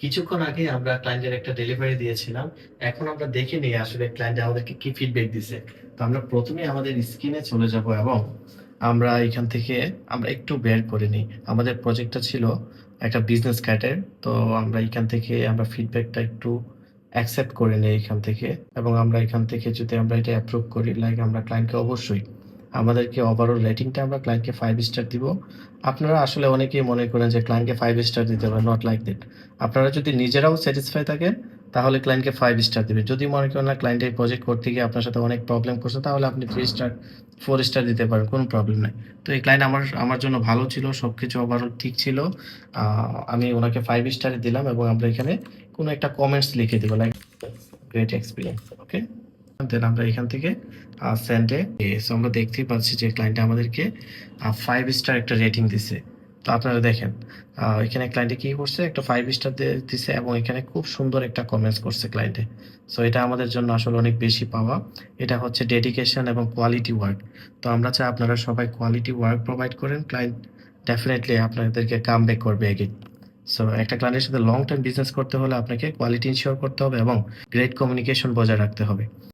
কিছুক্ষণ আগে আমরা ক্লায়েন্টের একটা ডেলিভারি দিয়েছিলাম। এখন আমরা দেখে নিই আসলে ক্লায়েন্ট আমাদেরকে কি ফিডব্যাক দিছে। তো আমরা ১ম এ আমাদের স্ক্রিনে চলে যাব এবং আমরা এখান থেকে আমরা একটু বের করে নিই। আমাদের প্রজেক্টটা ছিল একটা বিজনেস কার্ডের। তো আমরা এখান থেকে আমরা ফিডব্যাকটা একটু অ্যাকসেপ্ট করে নেই এখান থেকে এবং আমরা এখান থেকে যদি আমরা এটা অ্যাপ্রুভ করি লাইক আমরা ক্লায়েন্টকে অবশ্যই আমাদেরকে ওভারঅল রেটিংটা আমরা ক্লায়েন্টকে 5 স্টার দিব। আপনারা আসলে অনেকেই মনে করেন যে ক্লায়েন্টকে 5 স্টার দিতে হবে, নট লাইক দ্যাট। আপনারা যদি নিজেরাও স্যাটিসফাই থাকেন, তাহলে ক্লায়েন্টকে 5 স্টার দিবেন। যদি মনে করেন না ক্লায়েন্ট এই প্রজেক্ট করতে গিয়ে আপনার সাথে অনেক প্রবলেম করছে, তাহলে আপনি 3 স্টার, 4 স্টার দিতে পারেন। কোনো প্রবলেম নাই। তো এই ক্লায়েন্ট আমার জন্য ভালো ছিল। সবকিছু ওভারঅল ঠিক ছিল। আ আমি উনাকে 5 স্টারই দিলাম এবং আমরা এখানে কোনো একটা কমেন্টস লিখে দিব লাইক গ্রেট এক্সপেরিয়েন্স। ওকে? দেন আমরা এখান থেকে সেন্ড এ সো আমরা দেখতেই পাচ্ছি যে ক্লায়েন্ট আমাদেরকে 5 স্টার একটা রেটিং দিছে। তো আপনারা দেখেন এখানে ক্লায়েন্টে কি করছে? একটা 5 স্টার দিছে এবং এখানে খুব সুন্দর একটা কমেন্টস করছে ক্লায়েন্টে। সো এটা আমাদের জন্য আসলে অনেক বেশি পাওয়া। এটা হচ্ছে ডেডিকেশন এবং কোয়ালিটি ওয়ার্ক। তো আমরা চাই আপনারা সবাই কোয়ালিটি ওয়ার্ক প্রোভাইড করেন। ক্লায়েন্ট ডেফিনিটলি আপনাদেরকে কাম ব্যাক করবে এগেইন। সো একটা ক্লায়েন্টের সাথে লং টার্ম বিজনেস করতে হলে আপনাকে কোয়ালিটি ইনশিওর করতে হবে এবং গ্রেট কমিউনিকেশন বজায় রাখতে হবে।